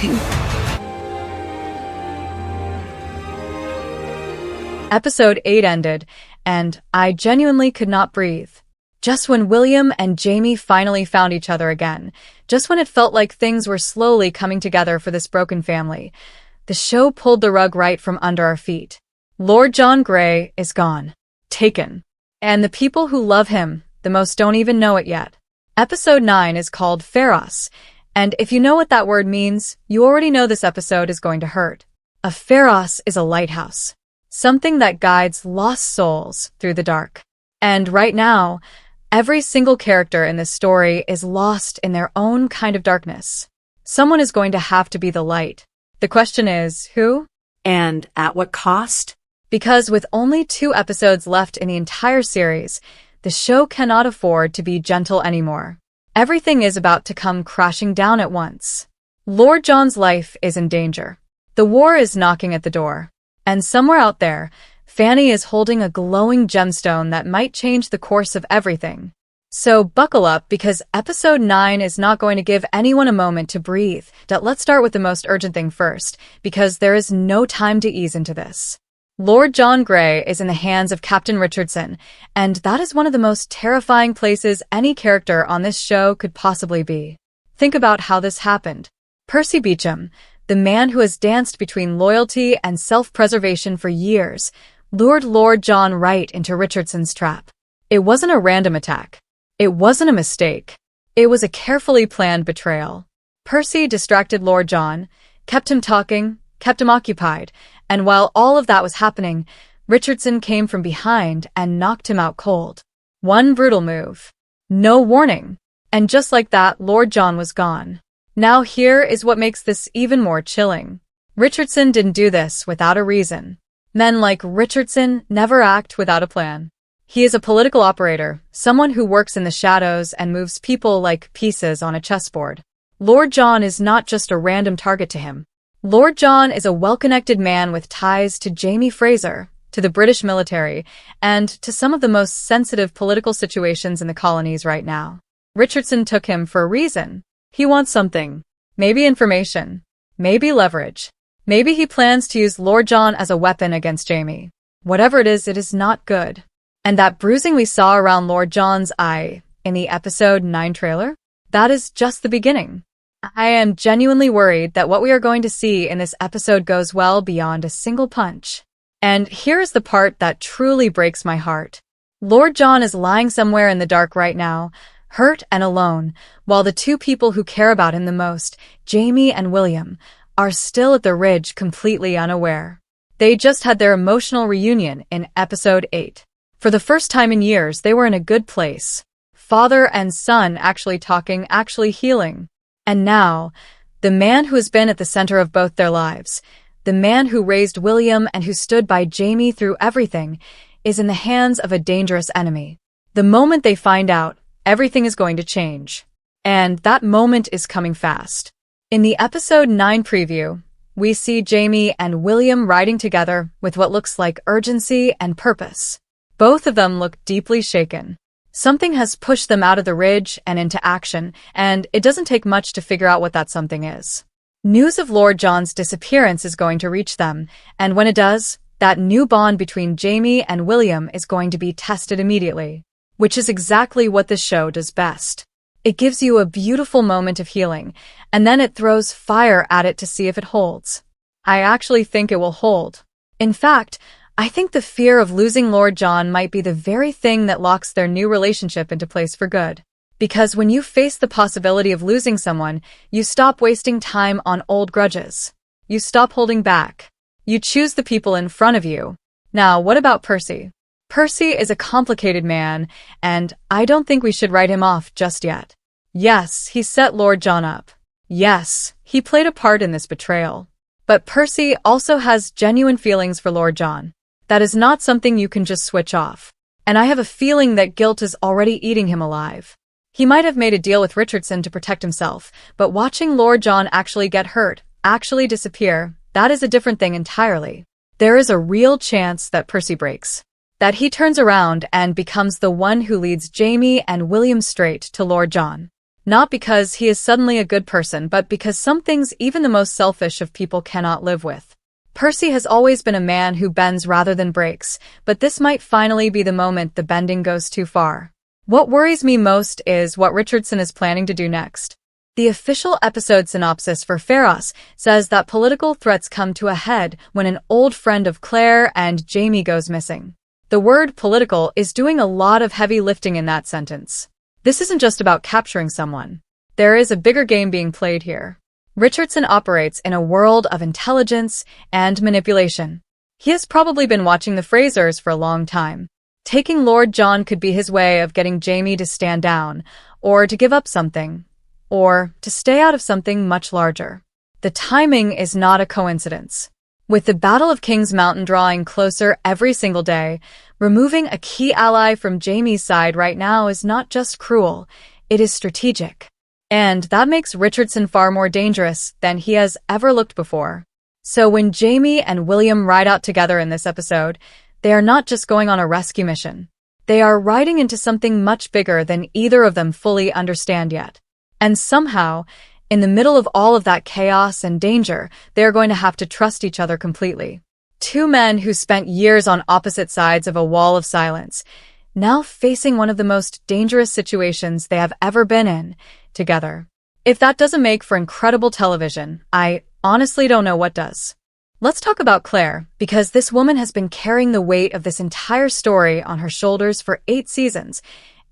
too. Episode 8 ended, and I genuinely could not breathe. Just when William and Jamie finally found each other again, just when it felt like things were slowly coming together for this broken family, the show pulled the rug right from under our feet. Lord John Grey is gone. Taken. And the people who love him the most don't even know it yet. Episode 9 is called Pharos, and if you know what that word means, you already know this episode is going to hurt. A Pharos is a lighthouse. Something that guides lost souls through the dark. And right now, every single character in this story is lost in their own kind of darkness. Someone is going to have to be the light. The question is, who? And at what cost? Because with only 2 episodes left in the entire series, the show cannot afford to be gentle anymore. Everything is about to come crashing down at once. Lord John's life is in danger. The war is knocking at the door. And somewhere out there, Fanny is holding a glowing gemstone that might change the course of everything. So buckle up, because episode 9 is not going to give anyone a moment to breathe. Let's start with the most urgent thing first, because there is no time to ease into this. Lord John Grey is in the hands of Captain Richardson, and that is one of the most terrifying places any character on this show could possibly be. Think about how this happened. Percy Beauchamp, the man who has danced between loyalty and self-preservation for years, lured Lord John right into Richardson's trap. It wasn't a random attack. It wasn't a mistake. It was a carefully planned betrayal. Percy distracted Lord John, kept him talking, kept him occupied, and while all of that was happening, Richardson came from behind and knocked him out cold. One brutal move. No warning. And just like that, Lord John was gone. Now here is what makes this even more chilling. Richardson didn't do this without a reason. Men like Richardson never act without a plan. He is a political operator, someone who works in the shadows and moves people like pieces on a chessboard. Lord John is not just a random target to him. Lord John is a well-connected man with ties to Jamie Fraser, to the British military, and to some of the most sensitive political situations in the colonies right now. Richardson took him for a reason. He wants something. Maybe information. Maybe leverage. Maybe he plans to use Lord John as a weapon against Jamie. Whatever it is not good. And that bruising we saw around Lord John's eye in the episode 9 trailer? That is just the beginning. I am genuinely worried that what we are going to see in this episode goes well beyond a single punch. And here is the part that truly breaks my heart. Lord John is lying somewhere in the dark right now, hurt and alone, while the 2 people who care about him the most, Jamie and William, are still at the ridge completely unaware. They just had their emotional reunion in episode 8. For the first time in years, they were in a good place. Father and son actually talking, actually healing. And now, the man who has been at the center of both their lives, the man who raised William and who stood by Jamie through everything, is in the hands of a dangerous enemy. The moment they find out, everything is going to change. And that moment is coming fast. In the episode 9 preview, we see Jamie and William riding together with what looks like urgency and purpose. Both of them look deeply shaken. Something has pushed them out of the ridge and into action, and it doesn't take much to figure out what that something is. News of Lord John's disappearance is going to reach them, and when it does, that new bond between Jamie and William is going to be tested immediately. Which is exactly what this show does best. It gives you a beautiful moment of healing, and then it throws fire at it to see if it holds. I actually think it will hold. In fact, I think the fear of losing Lord John might be the very thing that locks their new relationship into place for good. Because when you face the possibility of losing someone, you stop wasting time on old grudges. You stop holding back. You choose the people in front of you. Now, what about Percy? Percy is a complicated man, and I don't think we should write him off just yet. Yes, he set Lord John up. Yes, he played a part in this betrayal. But Percy also has genuine feelings for Lord John. That is not something you can just switch off. And I have a feeling that guilt is already eating him alive. He might have made a deal with Richardson to protect himself, but watching Lord John actually get hurt, actually disappear, that is a different thing entirely. There is a real chance that Percy breaks. That he turns around and becomes the one who leads Jamie and William straight to Lord John. Not because he is suddenly a good person, but because some things even the most selfish of people cannot live with. Percy has always been a man who bends rather than breaks, but this might finally be the moment the bending goes too far. What worries me most is what Richardson is planning to do next. The official episode synopsis for Pharos says that political threats come to a head when an old friend of Claire and Jamie goes missing. The word political is doing a lot of heavy lifting in that sentence. This isn't just about capturing someone. There is a bigger game being played here. Richardson operates in a world of intelligence and manipulation. He has probably been watching the Frasers for a long time. Taking Lord John could be his way of getting Jamie to stand down, or to give up something, or to stay out of something much larger. The timing is not a coincidence. With the Battle of King's Mountain drawing closer every single day, removing a key ally from Jamie's side right now is not just cruel, it is strategic. And that makes Richardson far more dangerous than he has ever looked before. So when Jamie and William ride out together in this episode, they are not just going on a rescue mission. They are riding into something much bigger than either of them fully understand yet. And somehow, in the middle of all of that chaos and danger, they are going to have to trust each other completely. Two men who spent years on opposite sides of a wall of silence, now facing one of the most dangerous situations they have ever been in, together. If that doesn't make for incredible television, I honestly don't know what does. Let's talk about Claire, because this woman has been carrying the weight of this entire story on her shoulders for 8 seasons,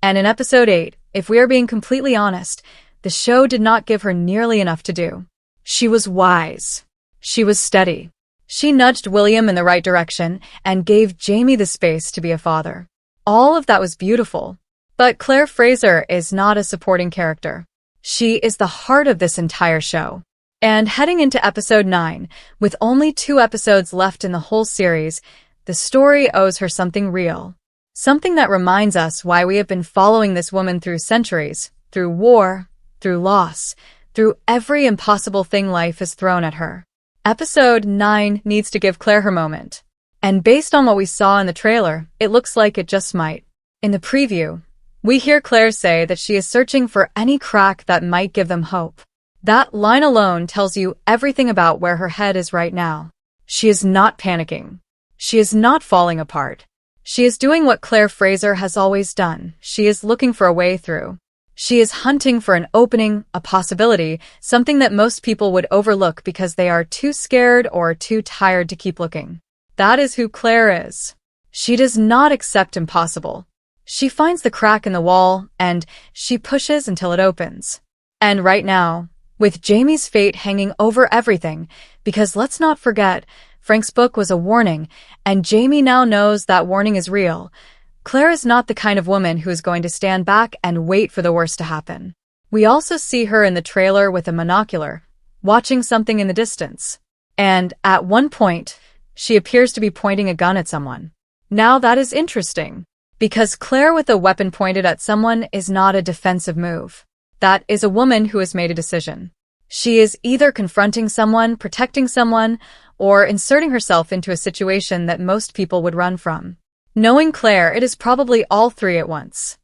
and in episode 8, if we are being completely honest, the show did not give her nearly enough to do. She was wise. She was steady. She nudged William in the right direction and gave Jamie the space to be a father. All of that was beautiful. But Claire Fraser is not a supporting character. She is the heart of this entire show. And heading into episode 9, with only 2 episodes left in the whole series, the story owes her something real. Something that reminds us why we have been following this woman through centuries, through war, through loss, through every impossible thing life has thrown at her. Episode 9 needs to give Claire her moment. And based on what we saw in the trailer, it looks like it just might. In the preview, we hear Claire say that she is searching for any crack that might give them hope. That line alone tells you everything about where her head is right now. She is not panicking. She is not falling apart. She is doing what Claire Fraser has always done. She is looking for a way through. She is hunting for an opening, a possibility, something that most people would overlook because they are too scared or too tired to keep looking. That is who Claire is. She does not accept impossible. She finds the crack in the wall, and she pushes until it opens. And right now, with Jamie's fate hanging over everything, because let's not forget, Frank's book was a warning, and Jamie now knows that warning is real. Claire is not the kind of woman who is going to stand back and wait for the worst to happen. We also see her in the trailer with a monocular, watching something in the distance. And at one point, she appears to be pointing a gun at someone. Now that is interesting, because Claire with a weapon pointed at someone is not a defensive move. That is a woman who has made a decision. She is either confronting someone, protecting someone, or inserting herself into a situation that most people would run from. Knowing Claire, it is probably all 3 at once.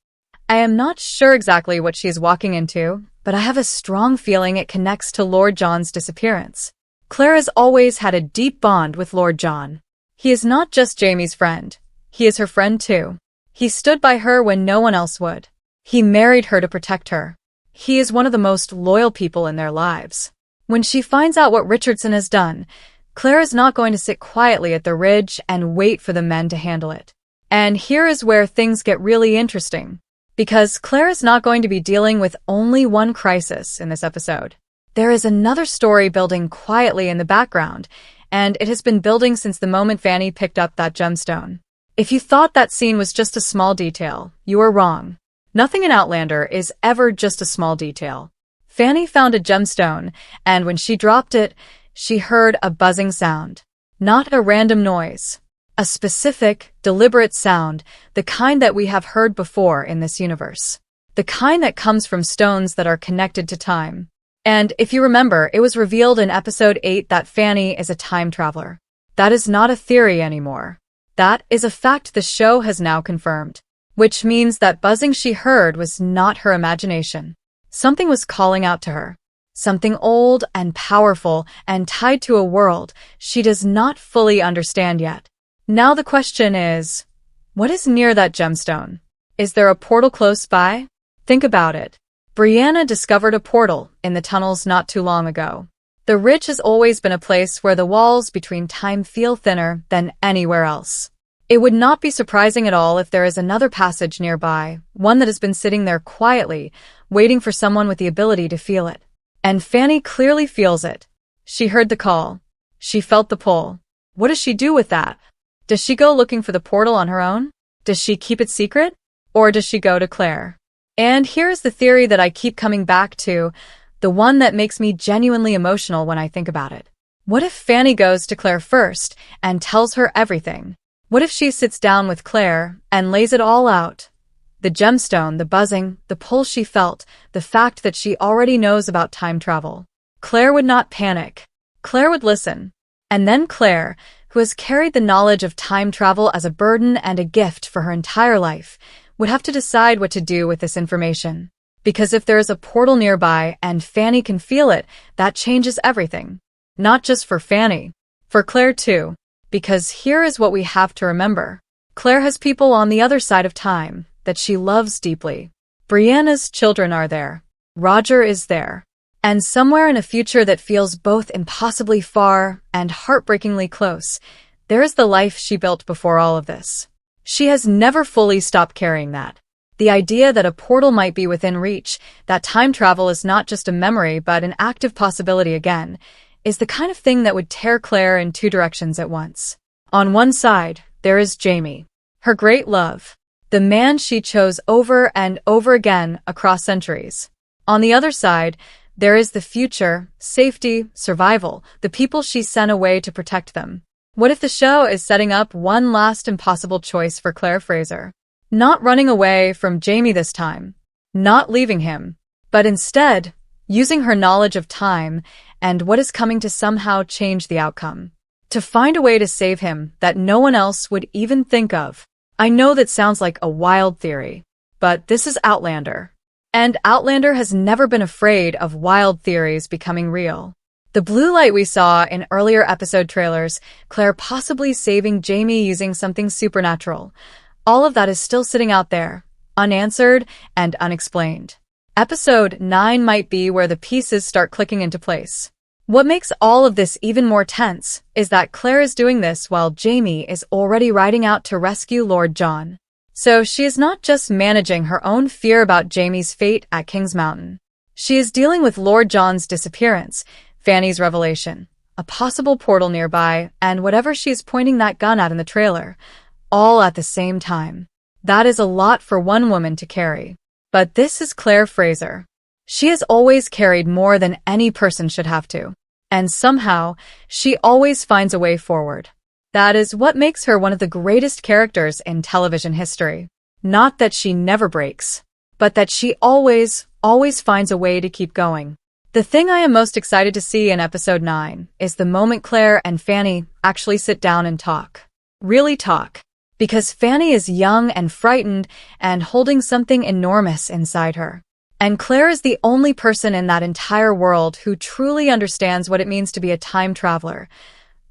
I am not sure exactly what she is walking into, but I have a strong feeling it connects to Lord John's disappearance. Claire has always had a deep bond with Lord John. He is not just Jamie's friend. He is her friend too. He stood by her when no one else would. He married her to protect her. He is one of the most loyal people in their lives. When she finds out what Richardson has done, Claire is not going to sit quietly at the ridge and wait for the men to handle it. And here is where things get really interesting. Because Claire is not going to be dealing with only one crisis in this episode. There is another story building quietly in the background, and it has been building since the moment Fanny picked up that gemstone. If you thought that scene was just a small detail, you are wrong. Nothing in Outlander is ever just a small detail. Fanny found a gemstone, and when she dropped it, she heard a buzzing sound. Not a random noise. A specific, deliberate sound, the kind that we have heard before in this universe. The kind that comes from stones that are connected to time. And if you remember, it was revealed in episode 8 that Fanny is a time traveler. That is not a theory anymore. That is a fact the show has now confirmed. Which means that buzzing she heard was not her imagination. Something was calling out to her. Something old and powerful and tied to a world she does not fully understand yet. Now the question is, what is near that gemstone? Is there a portal close by? Think about it. Brianna discovered a portal in the tunnels not too long ago. The Ridge has always been a place where the walls between time feel thinner than anywhere else. It would not be surprising at all if there is another passage nearby, one that has been sitting there quietly, waiting for someone with the ability to feel it. And Fanny clearly feels it. She heard the call. She felt the pull. What does she do with that? Does she go looking for the portal on her own? Does she keep it secret? Or does she go to Claire? And here's the theory that I keep coming back to, the one that makes me genuinely emotional when I think about it. What if Fanny goes to Claire first and tells her everything? What if she sits down with Claire and lays it all out? The gemstone, the buzzing, the pull she felt, the fact that she already knows about time travel. Claire would not panic. Claire would listen. And then Claire, who has carried the knowledge of time travel as a burden and a gift for her entire life, would have to decide what to do with this information. Because if there is a portal nearby and Fanny can feel it, that changes everything. Not just for Fanny. For Claire too. Because here is what we have to remember. Claire has people on the other side of time that she loves deeply. Brianna's children are there. Roger is there. And somewhere in a future that feels both impossibly far and heartbreakingly close, there is the life she built before all of this. She has never fully stopped carrying that. The idea that a portal might be within reach, that time travel is not just a memory but an active possibility again, is the kind of thing that would tear Claire in two directions at once. On one side, there is Jamie, her great love, the man she chose over and over again across centuries. On the other side, there is the future, safety, survival, the people she sent away to protect them. What if the show is setting up one last impossible choice for Claire Fraser? Not running away from Jamie this time, not leaving him, but instead using her knowledge of time and what is coming to somehow change the outcome. To find a way to save him that no one else would even think of. I know that sounds like a wild theory, but this is Outlander. And Outlander has never been afraid of wild theories becoming real. The blue light we saw in earlier episode trailers, Claire possibly saving Jamie using something supernatural. All of that is still sitting out there, unanswered and unexplained. Episode 9 might be where the pieces start clicking into place. What makes all of this even more tense is that Claire is doing this while Jamie is already riding out to rescue Lord John. So she is not just managing her own fear about Jamie's fate at King's Mountain. She is dealing with Lord John's disappearance, Fanny's revelation, a possible portal nearby, and whatever she is pointing that gun at in the trailer, all at the same time. That is a lot for one woman to carry. But this is Claire Fraser. She has always carried more than any person should have to. And somehow, she always finds a way forward. That is what makes her one of the greatest characters in television history. Not that she never breaks, but that she always finds a way to keep going. The thing I am most excited to see in episode 9 is the moment Claire and Fanny actually sit down and talk. Really talk. Because Fanny is young and frightened and holding something enormous inside her. And Claire is the only person in that entire world who truly understands what it means to be a time traveler.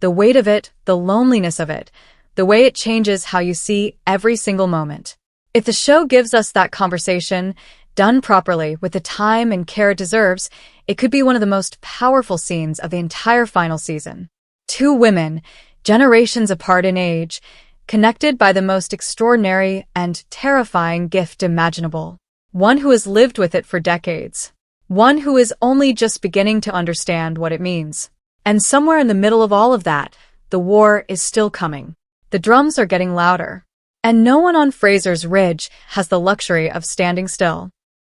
The weight of it, the loneliness of it, the way it changes how you see every single moment. If the show gives us that conversation, done properly with the time and care it deserves, it could be one of the most powerful scenes of the entire final season. Two women, generations apart in age, connected by the most extraordinary and terrifying gift imaginable. One who has lived with it for decades. One who is only just beginning to understand what it means. And somewhere in the middle of all of that, the war is still coming. The drums are getting louder. And no one on Fraser's Ridge has the luxury of standing still.